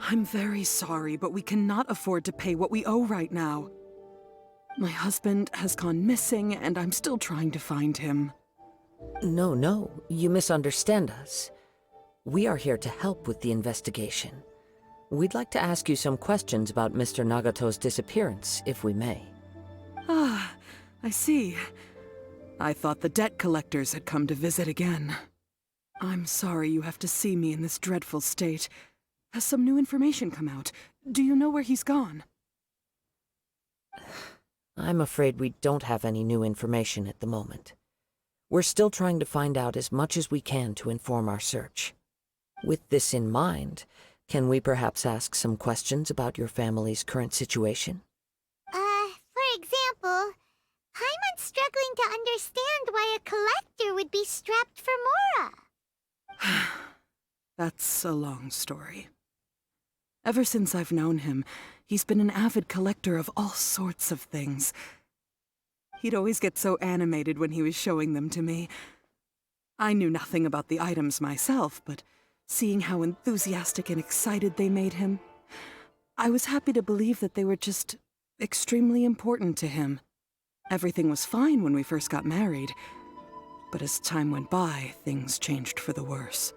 I'm very sorry, but we cannot afford to pay what we owe right now. My husband has gone missing, and I'm still trying to find him. No, you misunderstand us. We are here to help with the investigation. We'd like to ask you some questions about Mr. Nagato's disappearance, if we may. Ah, I see. I thought the debt collectors had come to visit again. I'm sorry you have to see me in this dreadful state. Has some new information come out? Do you know where he's gone? I'm afraid we don't have any new information at the moment. We're still trying to find out as much as we can to inform our search. With this in mind, can we perhaps ask some questions about your family's current situation? For example, Paimon's struggling to understand why a collector would be strapped for Mora. That's a long story. Ever since I've known him, he's been an avid collector of all sorts of things. He'd always get so animated when he was showing them to me. I knew nothing about the items myself, but seeing how enthusiastic and excited they made him, I was happy to believe that they were just extremely important to him. Everything was fine when we first got married, but as time went by, things changed for the worse.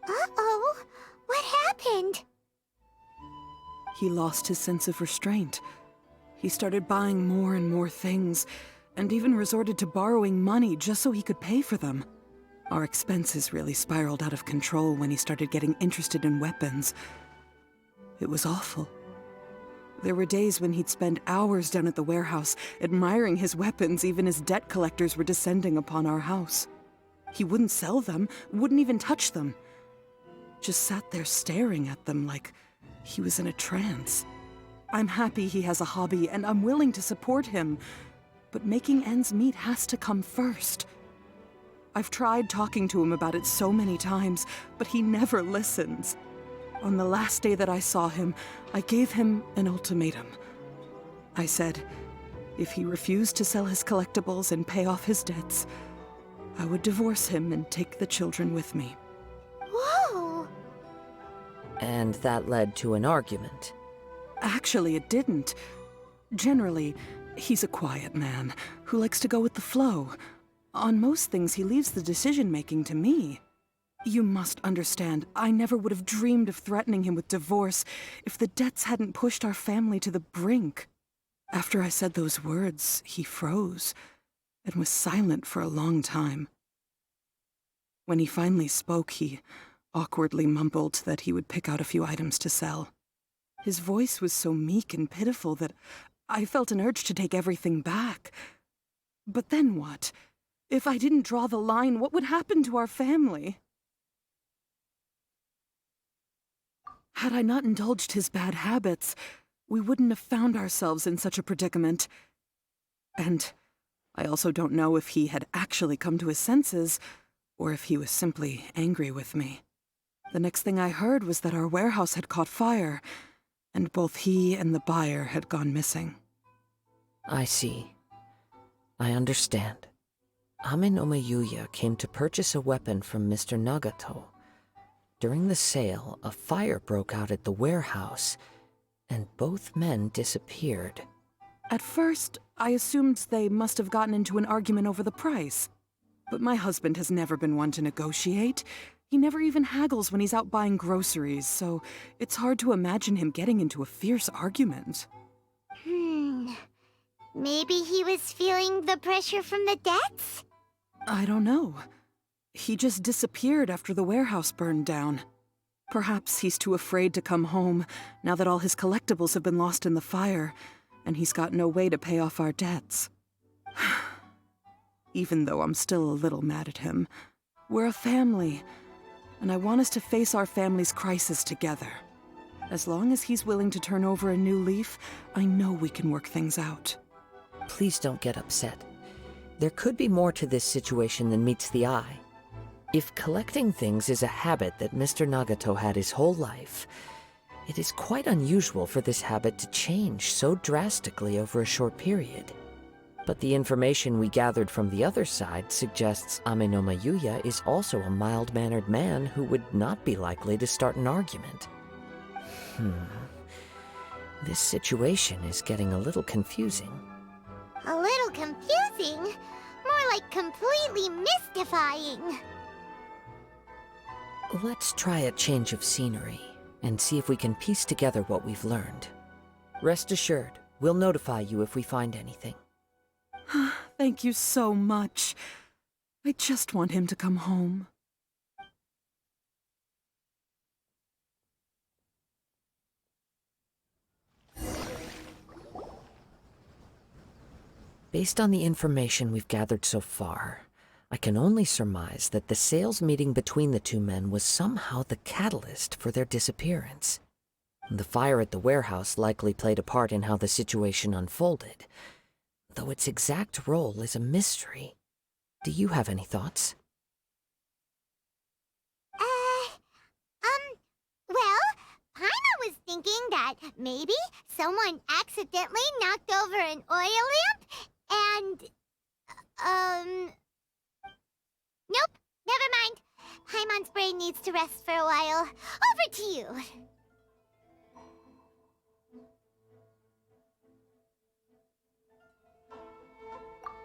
Uh-oh, what happened? He lost his sense of restraint. He started buying more and more things, and even resorted to borrowing money just so he could pay for them. Our expenses really spiraled out of control when he started getting interested in weapons. It was awful. There were days when he'd spend hours down at the warehouse, admiring his weapons even as debt collectors were descending upon our house. He wouldn't sell them, wouldn't even touch them. Just sat there staring at them like he was in a trance. I'm happy he has a hobby, and I'm willing to support him, but making ends meet has to come first. I've tried talking to him about it so many times, but he never listens. On the last day that I saw him, I gave him an ultimatum. I said, if he refused to sell his collectibles and pay off his debts, I would divorce him and take the children with me. Whoa! And that led to an argument. Actually, it didn't. Generally, he's a quiet man who likes to go with the flow. On most things, he leaves the decision-making to me. You must understand, I never would have dreamed of threatening him with divorce if the debts hadn't pushed our family to the brink. After I said those words, he froze and was silent for a long time. When he finally spoke, he awkwardly mumbled that he would pick out a few items to sell. His voice was so meek and pitiful that I felt an urge to take everything back. But then what? If I didn't draw the line, what would happen to our family? Had I not indulged his bad habits, we wouldn't have found ourselves in such a predicament. And I also don't know if he had actually come to his senses, or if he was simply angry with me. The next thing I heard was that our warehouse had caught fire, and both he and the buyer had gone missing. I see. I understand. Amin Omiyuya came to purchase a weapon from Mr. Nagato. During the sale, a fire broke out at the warehouse, and both men disappeared. At first, I assumed they must have gotten into an argument over the price. But my husband has never been one to negotiate. He never even haggles when he's out buying groceries, so it's hard to imagine him getting into a fierce argument. Maybe he was feeling the pressure from the debts? I don't know. He just disappeared after the warehouse burned down. Perhaps he's too afraid to come home now that all his collectibles have been lost in the fire, and he's got no way to pay off our debts. Even though I'm still a little mad at him, we're a family, and I want us to face our family's crisis together. As long as he's willing to turn over a new leaf, I know we can work things out. Please don't get upset. There could be more to this situation than meets the eye. If collecting things is a habit that Mr. Nagato had his whole life, it is quite unusual for this habit to change so drastically over a short period. But the information we gathered from the other side suggests Amenoma Yuya is also a mild-mannered man who would not be likely to start an argument. This situation is getting a little confusing. A little confusing? More like completely mystifying. Let's try a change of scenery and see if we can piece together what we've learned. Rest assured, we'll notify you if we find anything. Thank you so much. I just want him to come home. Based on the information we've gathered so far, I can only surmise that the sales meeting between the two men was somehow the catalyst for their disappearance. The fire at the warehouse likely played a part in how the situation unfolded, though its exact role is a mystery. Do you have any thoughts? Well, Paimon was thinking that maybe someone accidentally knocked over an oil lamp and, nope, never mind. Paimon's brain needs to rest for a while. Over to you.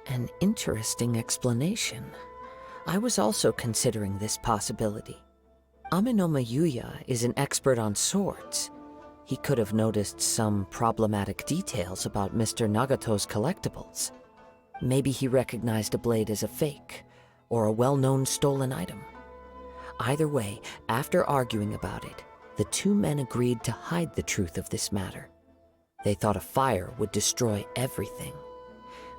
An interesting explanation. I was also considering this possibility. Amenoma Yuya is an expert on swords. He could have noticed some problematic details about Mr. Nagato's collectibles. Maybe he recognized a blade as a fake, or a well-known stolen item. Either way, after arguing about it, the two men agreed to hide the truth of this matter. They thought a fire would destroy everything.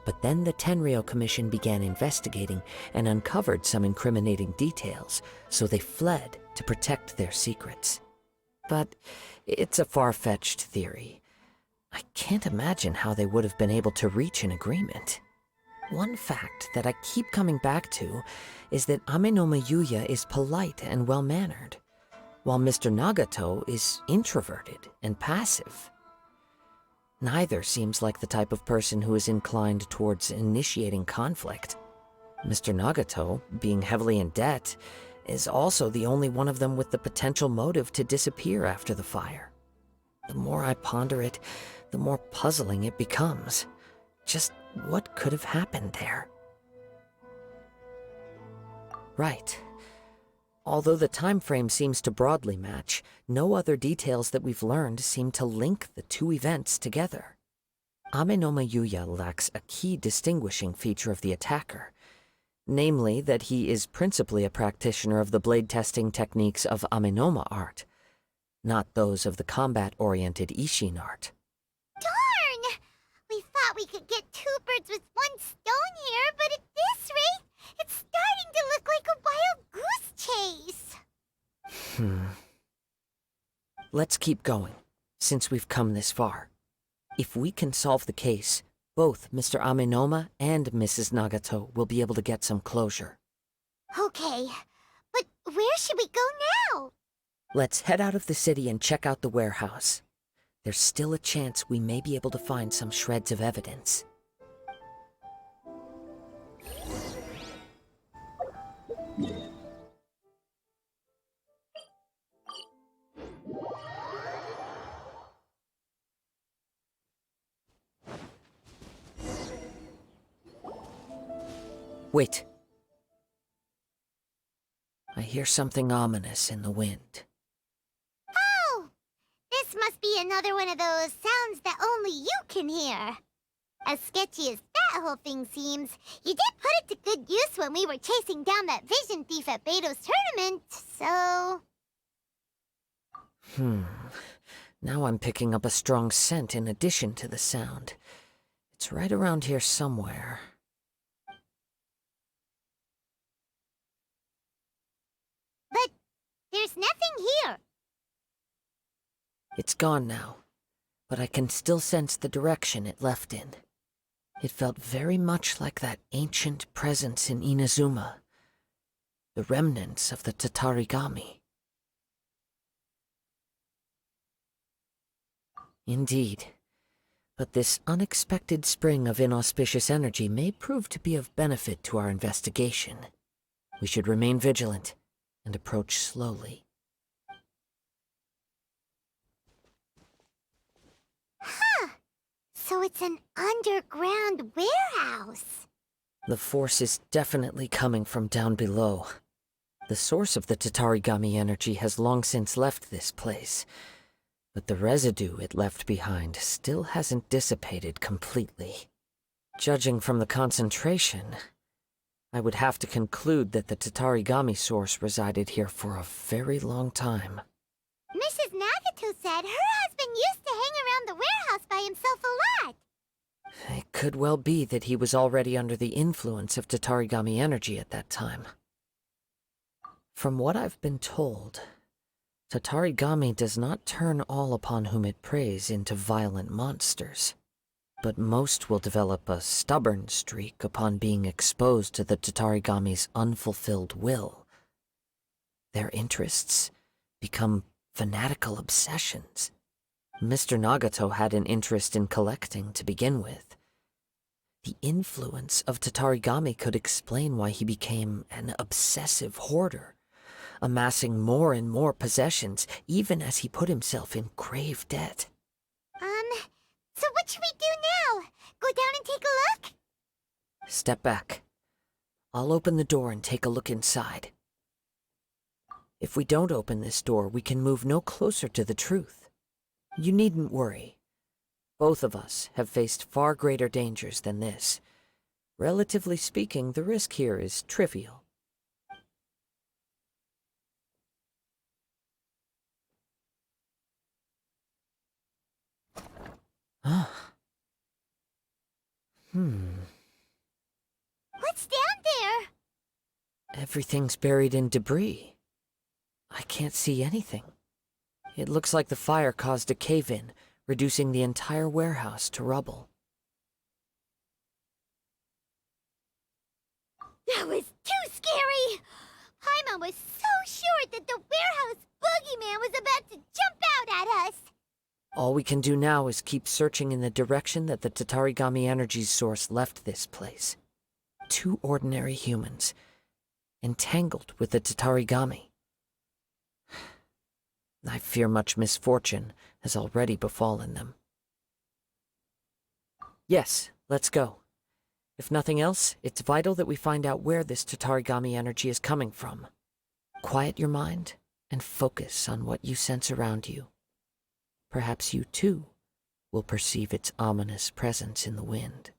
But then the Tenryou Commission began investigating and uncovered some incriminating details, so they fled to protect their secrets. But it's a far-fetched theory. I can't imagine how they would have been able to reach an agreement. One fact that I keep coming back to is that Amenoma Yuya is polite and well-mannered, while Mr. Nagato is introverted and passive. Neither seems like the type of person who is inclined towards initiating conflict. Mr. Nagato, being heavily in debt, is also the only one of them with the potential motive to disappear after the fire. The more I ponder it, the more puzzling it becomes. Just what could have happened there? Right. Although the time frame seems to broadly match, no other details that we've learned seem to link the two events together. Amenoma Yuya lacks a key distinguishing feature of the attacker, namely that he is principally a practitioner of the blade testing techniques of Amenoma art, not those of the combat-oriented Ishin art. Darn! We thought we could get two birds with one stone here, but at this rate, it's starting to look like a wild goose chase. Let's keep going, since we've come this far. If we can solve the case, both Mr. Amenoma and Mrs. Nagato will be able to get some closure. Okay, but where should we go now? Let's head out of the city and check out the warehouse. There's still a chance we may be able to find some shreds of evidence. Wait. I hear something ominous in the wind. Oh! This must be another one of those sounds that only you can hear. As sketchy as that whole thing seems, you did put it to good use when we were chasing down that vision thief at Beto's tournament, so... Now I'm picking up a strong scent in addition to the sound. It's right around here somewhere. But there's nothing here. It's gone now, but I can still sense the direction it left in. It felt very much like that ancient presence in Inazuma, the remnants of the Tatarigami. Indeed, But this unexpected spring of inauspicious energy may prove to be of benefit to our investigation. We should remain vigilant and approach slowly. Huh. So it's an underground warehouse. The force is definitely coming from down below. The source of the Tatarigami energy has long since left this place, but the residue it left behind still hasn't dissipated completely. Judging from the concentration, I would have to conclude that the Tatarigami source resided here for a very long time. Mrs. Nagato said her husband used to hang around the warehouse by himself a lot. It could well be that he was already under the influence of Tatarigami energy at that time. From what I've been told, Tatarigami does not turn all upon whom it preys into violent monsters, but most will develop a stubborn streak upon being exposed to the Tatarigami's unfulfilled will. Their interests become fanatical obsessions. Mr. Nagato had an interest in collecting to begin with. The influence of Tatarigami could explain why he became an obsessive hoarder, amassing more and more possessions, even as he put himself in grave debt. So what should we do now? Go down and take a look? Step back. I'll open the door and take a look inside. If we don't open this door, we can move no closer to the truth. You needn't worry. Both of us have faced far greater dangers than this. Relatively speaking, the risk here is trivial. What's down there? Everything's buried in debris. I can't see anything. It looks like the fire caused a cave-in, reducing the entire warehouse to rubble. That was too scary! Paimon was so sure that the warehouse boogeyman was about to jump out at us! All we can do now is keep searching in the direction that the Tatarigami energy's source left this place. 2 ordinary humans, entangled with the Tatarigami. I fear much misfortune has already befallen them. Yes, let's go. If nothing else, it's vital that we find out where this Tatarigami energy is coming from. Quiet your mind and focus on what you sense around you. Perhaps you, too, will perceive its ominous presence in the wind.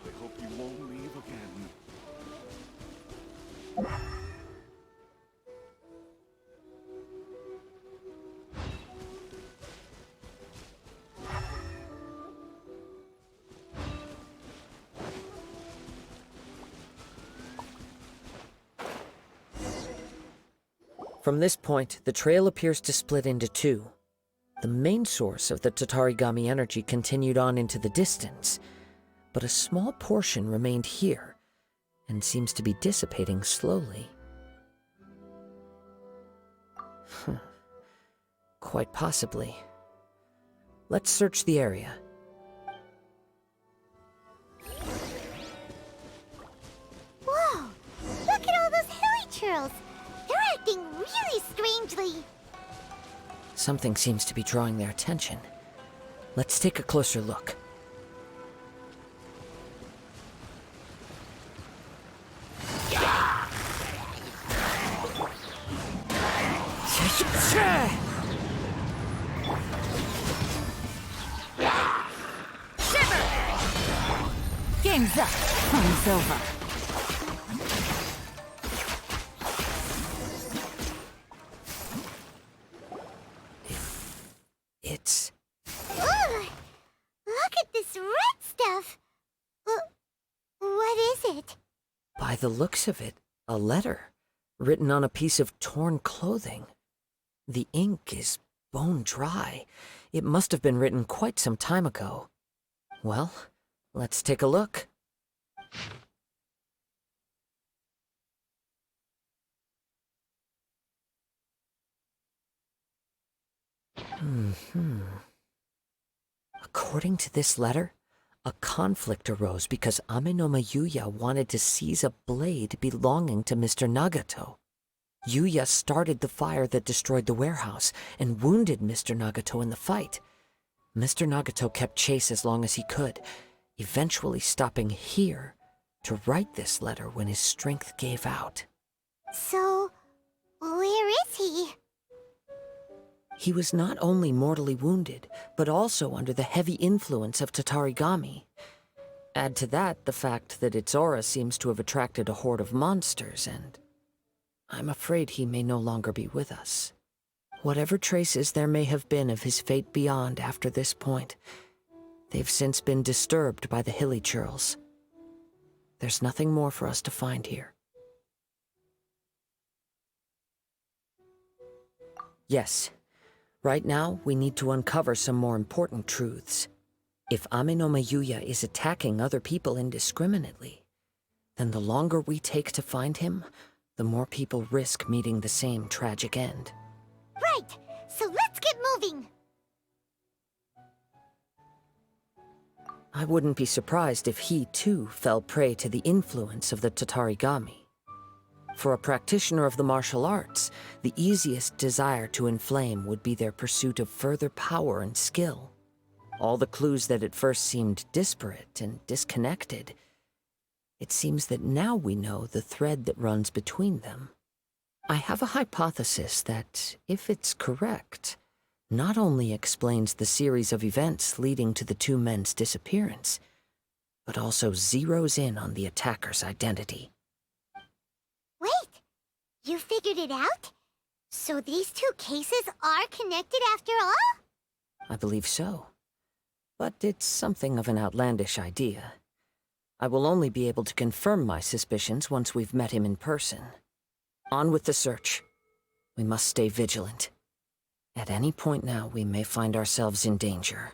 I hope you won't leave again. From this point, the trail appears to split into 2. The main source of the Tatarigami energy continued on into the distance, but a small portion remained here, and seems to be dissipating slowly. Quite possibly. Let's search the area. Whoa! Look at all those hilly churls! They're acting really strangely! Something seems to be drawing their attention. Let's take a closer look. Game's up. Fun's over. It's... Ugh! Look at this red stuff! What is it? By the looks of it, a letter, written on a piece of torn clothing. The ink is bone dry. It must have been written quite some time ago. Well, let's take a look. According to this letter, a conflict arose because Amenoma Yuya wanted to seize a blade belonging to Mr. Nagato. Yuya started the fire that destroyed the warehouse and wounded Mr. Nagato in the fight. Mr. Nagato kept chase as long as he could, eventually stopping here to write this letter when his strength gave out. So, where is he? He was not only mortally wounded, but also under the heavy influence of Tatarigami. Add to that the fact that its aura seems to have attracted a horde of monsters, and I'm afraid he may no longer be with us. Whatever traces there may have been of his fate beyond after this point, they've since been disturbed by the hilly churls. There's nothing more for us to find here. Yes. Right now, we need to uncover some more important truths. If Amenoma Yuya is attacking other people indiscriminately, then the longer we take to find him, the more people risk meeting the same tragic end. Right, so let's get moving. I wouldn't be surprised if he, too, fell prey to the influence of the Tatarigami. For a practitioner of the martial arts, the easiest desire to inflame would be their pursuit of further power and skill. All the clues that at first seemed disparate and disconnected, it seems that now we know the thread that runs between them. I have a hypothesis that, if it's correct, not only explains the series of events leading to the two men's disappearance, but also zeroes in on the attacker's identity. Wait, you figured it out? So these two cases are connected after all? I believe so. But it's something of an outlandish idea. I will only be able to confirm my suspicions once we've met him in person. On with the search. We must stay vigilant. At any point now, we may find ourselves in danger.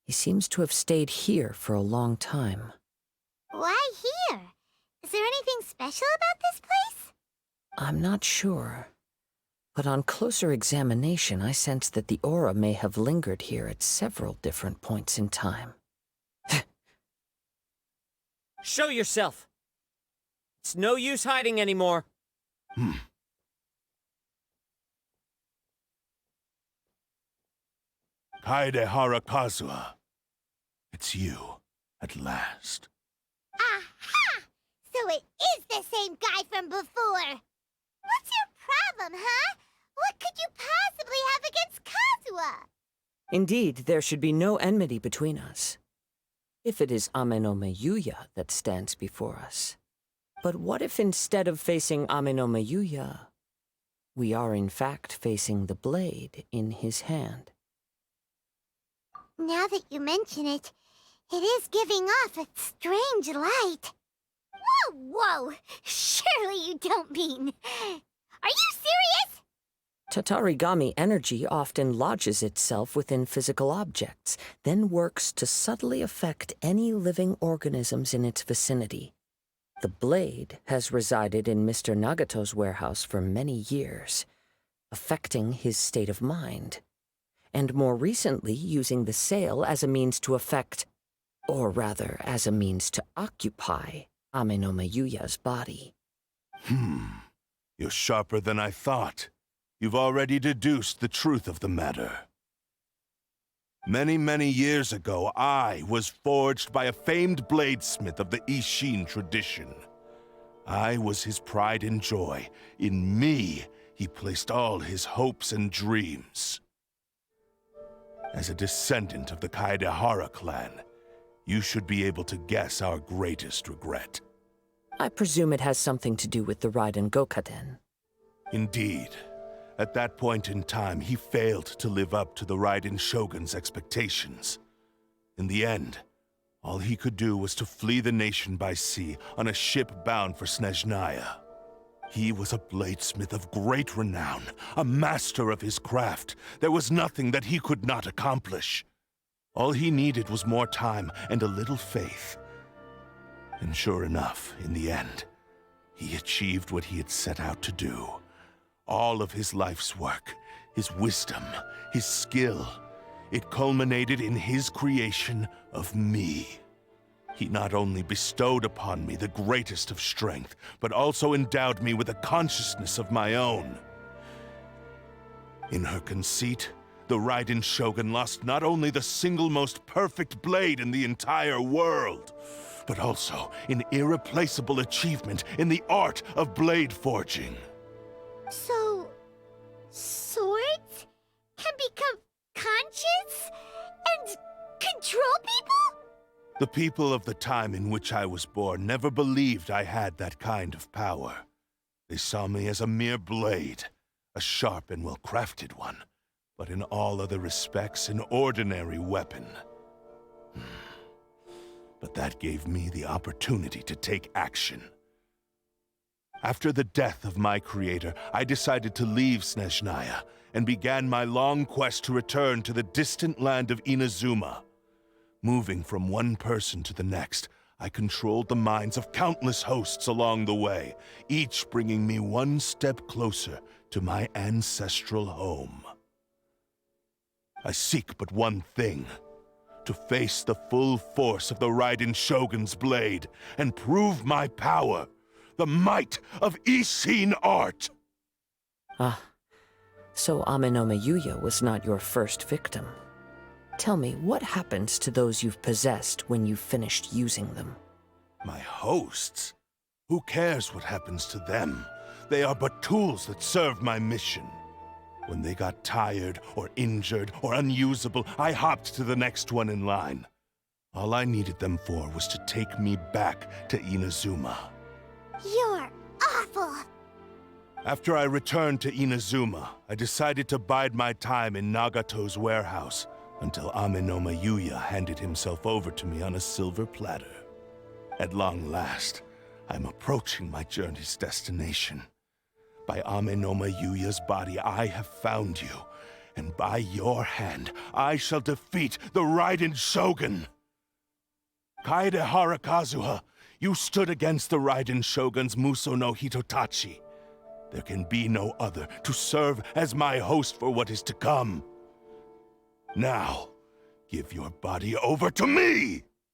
He seems to have stayed here for a long time. Why here? Is there anything special about this place? I'm not sure. But on closer examination, I sense that the aura may have lingered here at several different points in time. Show yourself! It's no use hiding anymore. Kaedehara Kazuha. It's you, at last. Aha! So it is the same guy from before. What's your problem, huh? What could you possibly have against Kazuha? Indeed, there should be no enmity between us. If it is Amenoma Yuya that stands before us. But what if instead of facing Amenoma Yuya, we are in fact facing the blade in his hand? Now that you mention it, it is giving off a strange light. Whoa! Surely you don't mean... Are you serious? Tatarigami energy often lodges itself within physical objects, then works to subtly affect any living organisms in its vicinity. The blade has resided in Mr. Nagato's warehouse for many years, affecting his state of mind, and more recently using the sale as a means to affect, or rather as a means to occupy, Amenoma Yuya's body. You're sharper than I thought. You've already deduced the truth of the matter. Many, many years ago, I was forged by a famed bladesmith of the Ishin tradition. I was his pride and joy. In me, he placed all his hopes and dreams. As a descendant of the Kaedehara clan, you should be able to guess our greatest regret. I presume it has something to do with the Raiden Gokaden. Indeed. At that point in time, he failed to live up to the Raiden Shogun's expectations. In the end, all he could do was to flee the nation by sea on a ship bound for Snezhnaya. He was a bladesmith of great renown, a master of his craft. There was nothing that he could not accomplish. All he needed was more time and a little faith. And sure enough, in the end, he achieved what he had set out to do. All of his life's work, his wisdom, his skill, it culminated in his creation of me. He not only bestowed upon me the greatest of strength, but also endowed me with a consciousness of my own. In her conceit, the Raiden Shogun lost not only the single most perfect blade in the entire world, but also an irreplaceable achievement in the art of blade forging. So, swords can become conscious and control people? The people of the time in which I was born never believed I had that kind of power. They saw me as a mere blade, a sharp and well-crafted one, but in all other respects an ordinary weapon. But that gave me the opportunity to take action. After the death of my creator, I decided to leave Snezhnaya and began my long quest to return to the distant land of Inazuma. Moving from one person to the next, I controlled the minds of countless hosts along the way, each bringing me one step closer to my ancestral home. I seek but one thing: to face the full force of the Raiden Shogun's blade and prove my power, the might of Isshin art! Ah, so Amenoma Yuya was not your first victim. Tell me, what happens to those you've possessed when you've finished using them? My hosts? Who cares what happens to them? They are but tools that serve my mission. When they got tired, or injured, or unusable, I hopped to the next one in line. All I needed them for was to take me back to Inazuma. You're awful! After I returned to Inazuma, I decided to bide my time in Nagato's warehouse until Amenoma Yuya handed himself over to me on a silver platter. At long last, I'm approaching my journey's destination. By Amenoma Yuya's body, I have found you, and by your hand, I shall defeat the Raiden Shogun! Kaedehara Kazuha, you stood against the Raiden Shogun's Muso no Hitotachi. There can be no other to serve as my host for what is to come. Now, give your body over to me!